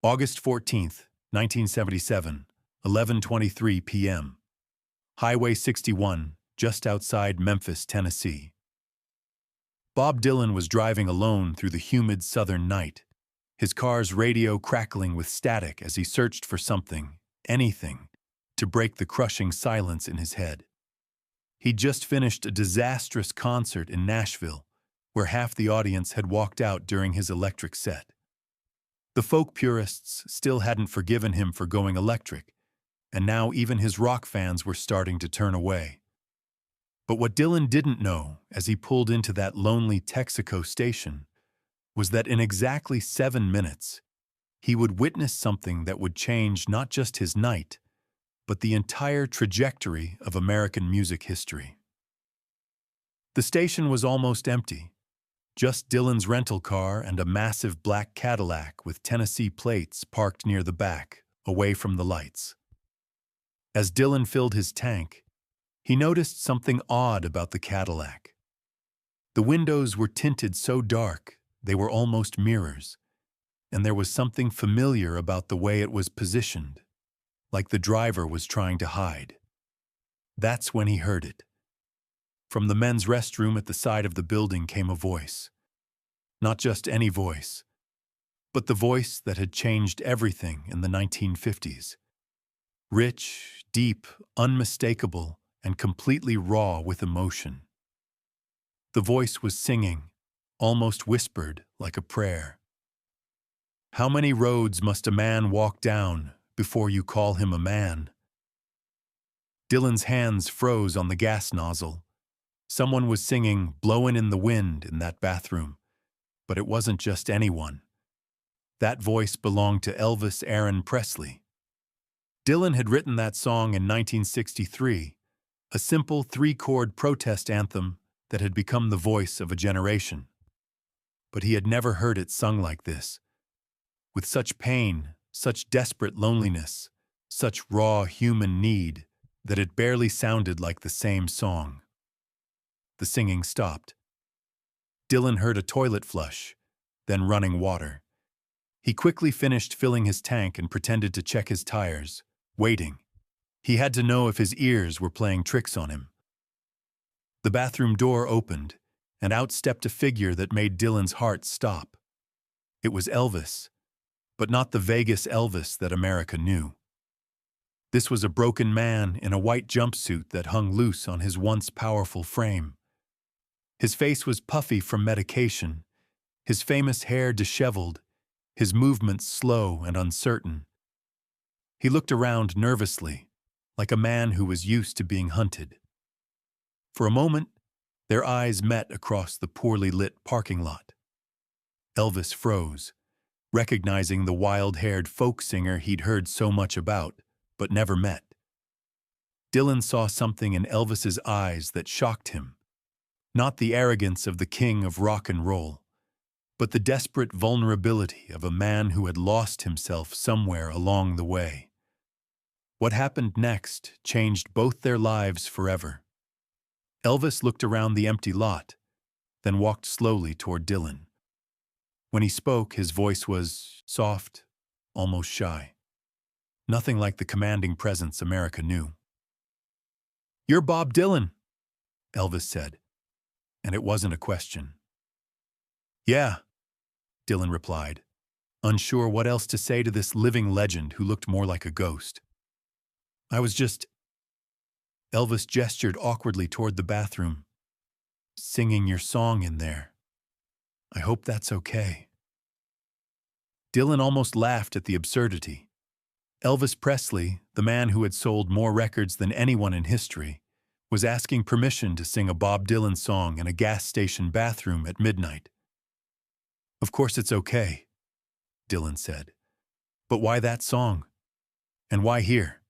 August 14th, 1977, 11:23 p.m. Highway 61, just outside Memphis, Tennessee. Bob Dylan was driving alone through the humid southern night, his car's radio crackling with static as he searched for something, anything, to break the crushing silence in his head. He'd just finished a disastrous concert in Nashville, where half the audience had walked out during his electric set. The folk purists still hadn't forgiven him for going electric, and now even his rock fans were starting to turn away. But what Dylan didn't know as he pulled into that lonely Texaco station was that in exactly 7 minutes, he would witness something that would change not just his night, but the entire trajectory of American music history. The station was almost empty, just Dylan's rental car and a massive black Cadillac with Tennessee plates parked near the back, away from the lights. As Dylan filled his tank, he noticed something odd about the Cadillac. The windows were tinted so dark they were almost mirrors, and there was something familiar about the way it was positioned, like the driver was trying to hide. That's when he heard it. From the men's restroom at the side of the building came a voice. Not just any voice, but the voice that had changed everything in the 1950s. Rich, deep, unmistakable, and completely raw with emotion. The voice was singing, almost whispered like a prayer. How many roads must a man walk down before you call him a man? Dylan's hands froze on the gas nozzle. Someone was singing "Blowin' in the Wind" in that bathroom, but it wasn't just anyone. That voice belonged to Elvis Presley. Dylan had written that song in 1963, a simple 3-chord protest anthem that had become the voice of a generation. But he had never heard it sung like this, with such pain, such desperate loneliness, such raw human need, that it barely sounded like the same song. The singing stopped. Dylan heard a toilet flush, then running water. He quickly finished filling his tank and pretended to check his tires, waiting. He had to know if his ears were playing tricks on him. The bathroom door opened, and out stepped a figure that made Dylan's heart stop. It was Elvis, but not the Vegas Elvis that America knew. This was a broken man in a white jumpsuit that hung loose on his once powerful frame. His face was puffy from medication, his famous hair disheveled, his movements slow and uncertain. He looked around nervously, like a man who was used to being hunted. For a moment, their eyes met across the poorly lit parking lot. Elvis froze, recognizing the wild-haired folk singer he'd heard so much about, but never met. Dylan saw something in Elvis's eyes that shocked him. Not the arrogance of the king of rock and roll, but the desperate vulnerability of a man who had lost himself somewhere along the way. What happened next changed both their lives forever. Elvis looked around the empty lot, then walked slowly toward Dylan. When he spoke, his voice was soft, almost shy. Nothing like the commanding presence America knew. "You're Bob Dylan," Elvis said, and it wasn't a question. "Yeah," Dylan replied, unsure what else to say to this living legend who looked more like a ghost. "I was just—" Elvis gestured awkwardly toward the bathroom. "Singing your song in there. I hope that's okay." Dylan almost laughed at the absurdity. Elvis Presley, the man who had sold more records than anyone in history, was asking permission to sing a Bob Dylan song in a gas station bathroom at midnight. "Of course it's okay," Dylan said. "But why that song? And why here?"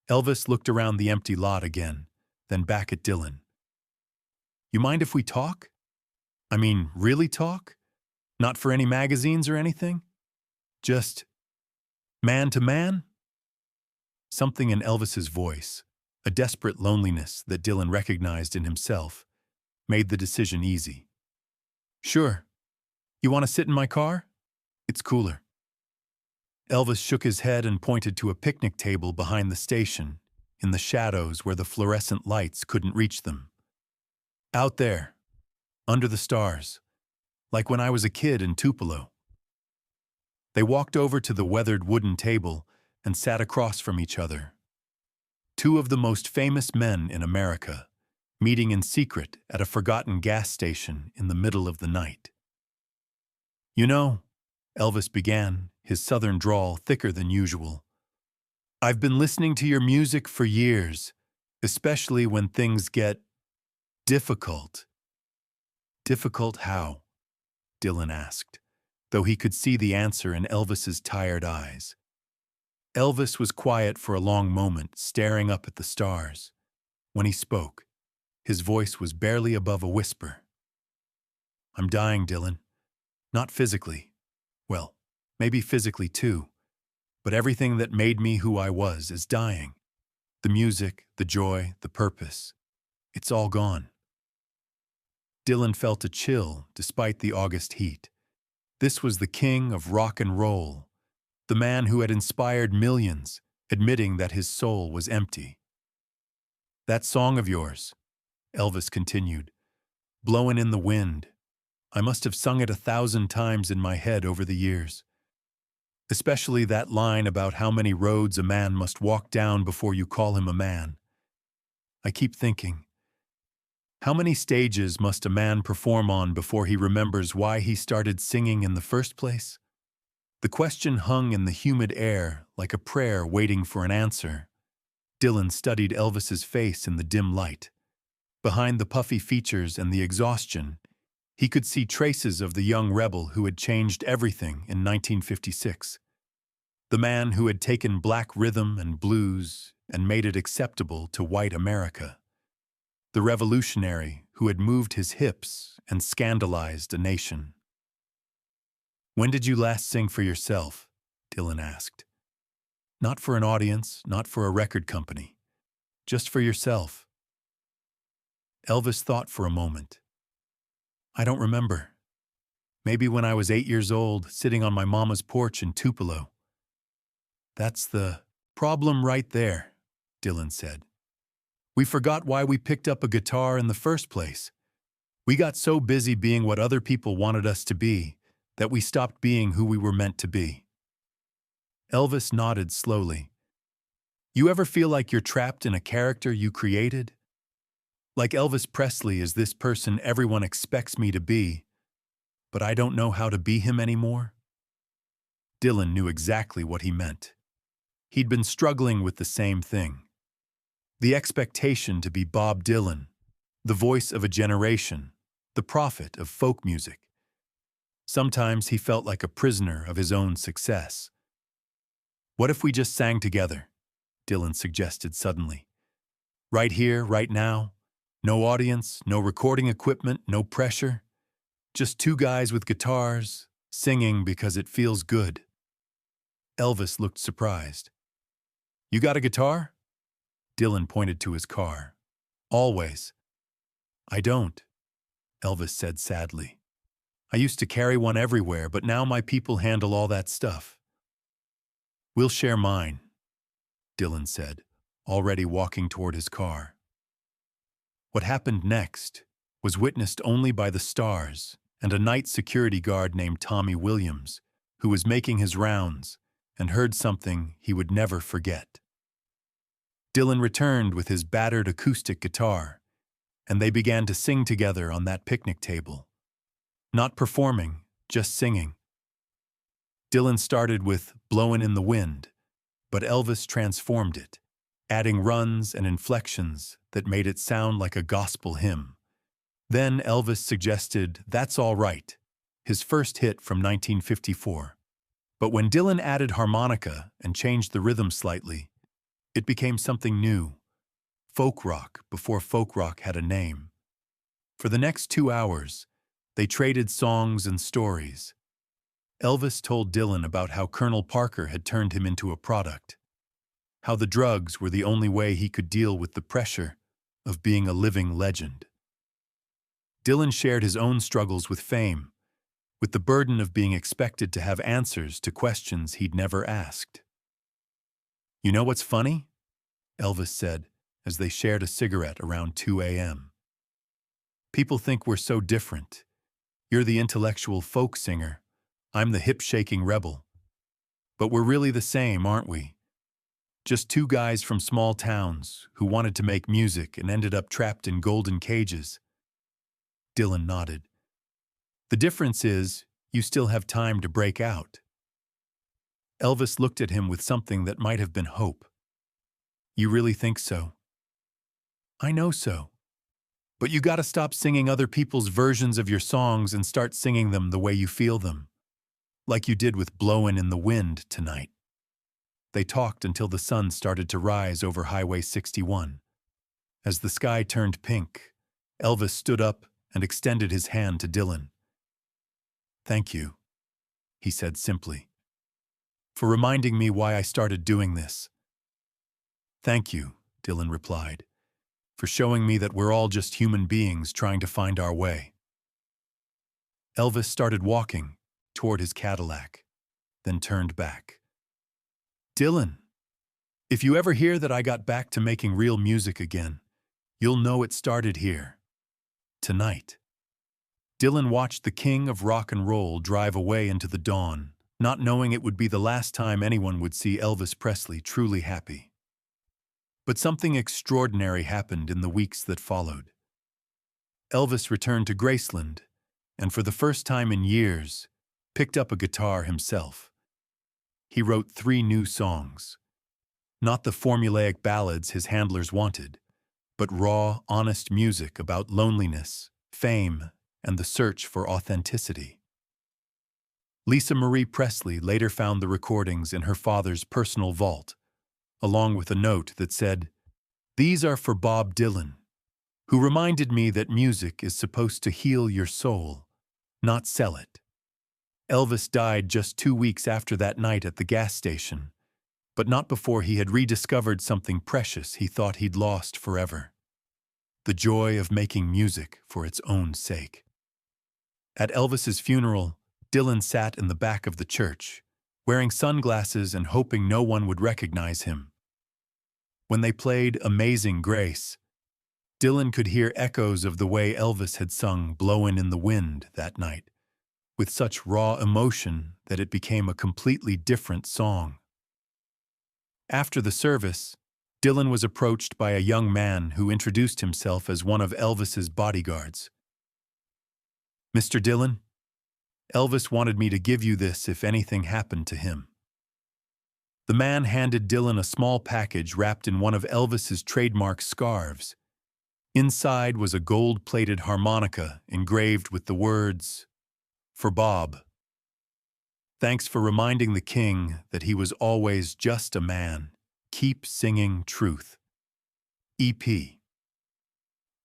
Elvis looked around the empty lot again, then back at Dylan. "You mind if we talk? I mean, really talk? Not for any magazines or anything? Just man to man?" Something in Elvis's voice, a desperate loneliness that Dylan recognized in himself, made the decision easy. "Sure. You want to sit in my car? It's cooler." Elvis shook his head and pointed to a picnic table behind the station, in the shadows where the fluorescent lights couldn't reach them. Out there, under the stars, like when I was a kid in Tupelo. They walked over to the weathered wooden table and sat across from each other. Two of the most famous men in America, meeting in secret at a forgotten gas station in the middle of the night. "You know," Elvis began, his southern drawl thicker than usual, "I've been listening to your music for years, especially when things get difficult." "Difficult how?" Dylan asked, though he could see the answer in Elvis's tired eyes. Elvis was quiet for a long moment, staring up at the stars. When he spoke, his voice was barely above a whisper. "I'm dying, Dylan. Not physically. Well, maybe physically too. But everything that made me who I was is dying. The music, the joy, the purpose. It's all gone." Dylan felt a chill despite the August heat. This was the king of rock and roll, the man who had inspired millions, admitting that his soul was empty. "That song of yours," Elvis continued, "Blowin' in the Wind. I must have sung it 1,000 times in my head over the years. Especially that line about how many roads a man must walk down before you call him a man. I keep thinking, how many stages must a man perform on before he remembers why he started singing in the first place?" The question hung in the humid air like a prayer waiting for an answer. Dylan studied Elvis's face in the dim light. Behind the puffy features and the exhaustion, he could see traces of the young rebel who had changed everything in 1956. The man who had taken black rhythm and blues and made it acceptable to white America. The revolutionary who had moved his hips and scandalized a nation. "When did you last sing for yourself?" Dylan asked. "Not for an audience, not for a record company. Just for yourself." Elvis thought for a moment. "I don't remember. Maybe when I was 8 years old, sitting on my mama's porch in Tupelo." "That's the problem right there," Dylan said. "We forgot why we picked up a guitar in the first place. We got so busy being what other people wanted us to be that we stopped being who we were meant to be." Elvis nodded slowly. "You ever feel like you're trapped in a character you created? Like Elvis Presley is this person everyone expects me to be, but I don't know how to be him anymore?" Dylan knew exactly what he meant. He'd been struggling with the same thing. The expectation to be Bob Dylan, the voice of a generation, the prophet of folk music. Sometimes he felt like a prisoner of his own success. "What if we just sang together?" Dylan suggested suddenly. "Right here, right now. No audience, no recording equipment, no pressure. Just two guys with guitars, singing because it feels good." Elvis looked surprised. "You got a guitar?" Dylan pointed to his car. "Always." "I don't," Elvis said sadly. "I used to carry one everywhere, but now my people handle all that stuff." "We'll share mine," Dylan said, already walking toward his car. What happened next was witnessed only by the stars and a night security guard named Tommy Williams, who was making his rounds and heard something he would never forget. Dylan returned with his battered acoustic guitar, and they began to sing together on that picnic table. Not performing, just singing. Dylan started with "Blowin' in the Wind," but Elvis transformed it, adding runs and inflections that made it sound like a gospel hymn. Then Elvis suggested "That's All Right," his first hit from 1954. But when Dylan added harmonica and changed the rhythm slightly, it became something new. Folk rock before folk rock had a name. For the next 2 hours, they traded songs and stories. Elvis told Dylan about how Colonel Parker had turned him into a product, how the drugs were the only way he could deal with the pressure of being a living legend. Dylan shared his own struggles with fame, with the burden of being expected to have answers to questions he'd never asked. "You know what's funny?" Elvis said, as they shared a cigarette around 2 a.m. "People think we're so different. You're the intellectual folk singer. I'm the hip-shaking rebel. But we're really the same, aren't we? Just two guys from small towns who wanted to make music and ended up trapped in golden cages." Dylan nodded. "The difference is, you still have time to break out." Elvis looked at him with something that might have been hope. "You really think so?" "I know so. But you gotta stop singing other people's versions of your songs and start singing them the way you feel them. Like you did with Blowin' in the Wind tonight." They talked until the sun started to rise over Highway 61. As the sky turned pink, Elvis stood up and extended his hand to Dylan. "Thank you," he said simply, "for reminding me why I started doing this." "Thank you," Dylan replied, "for showing me that we're all just human beings trying to find our way." Elvis started walking toward his Cadillac, then turned back. "Dylan, if you ever hear that I got back to making real music again, you'll know it started here. Tonight." Dylan watched the king of rock and roll drive away into the dawn, not knowing it would be the last time anyone would see Elvis Presley truly happy. But something extraordinary happened in the weeks that followed. Elvis returned to Graceland, and for the first time in years, picked up a guitar himself. He wrote 3 new songs. Not the formulaic ballads his handlers wanted, but raw, honest music about loneliness, fame, and the search for authenticity. Lisa Marie Presley later found the recordings in her father's personal vault, along with a note that said, "These are for Bob Dylan, who reminded me that music is supposed to heal your soul, not sell it." Elvis died just 2 weeks after that night at the gas station, but not before he had rediscovered something precious he thought he'd lost forever: the joy of making music for its own sake. At Elvis's funeral, Dylan sat in the back of the church, wearing sunglasses and hoping no one would recognize him. When they played Amazing Grace, Dylan could hear echoes of the way Elvis had sung Blowin' in the Wind that night, with such raw emotion that it became a completely different song. After the service, Dylan was approached by a young man who introduced himself as one of Elvis's bodyguards. "Mr. Dylan, Elvis wanted me to give you this if anything happened to him." The man handed Dylan a small package wrapped in one of Elvis's trademark scarves. Inside was a gold-plated harmonica engraved with the words, "For Bob. Thanks for reminding the king that he was always just a man. Keep singing truth. EP."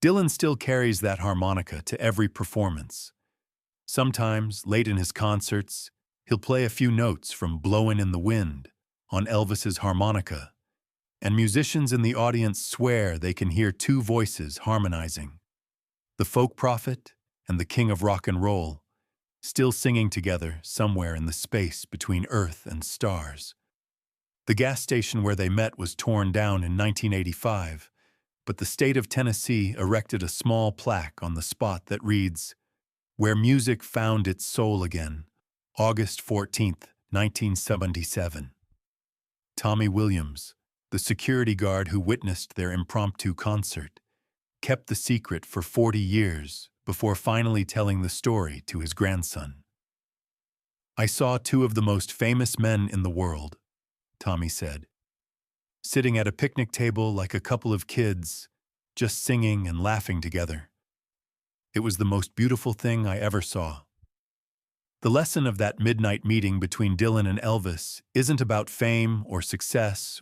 Dylan still carries that harmonica to every performance. Sometimes, late in his concerts, he'll play a few notes from Blowin' in the Wind on Elvis's harmonica, and musicians in the audience swear they can hear 2 voices harmonizing: the folk prophet and the king of rock and roll, still singing together somewhere in the space between Earth and stars. The gas station where they met was torn down in 1985, but the state of Tennessee erected a small plaque on the spot that reads, "Where music found its soul again, August 14th, 1977. Tommy Williams, the security guard who witnessed their impromptu concert, kept the secret for 40 years before finally telling the story to his grandson. "I saw 2 of the most famous men in the world," Tommy said, "sitting at a picnic table like a couple of kids, just singing and laughing together. It was the most beautiful thing I ever saw." The lesson of that midnight meeting between Dylan and Elvis isn't about fame or success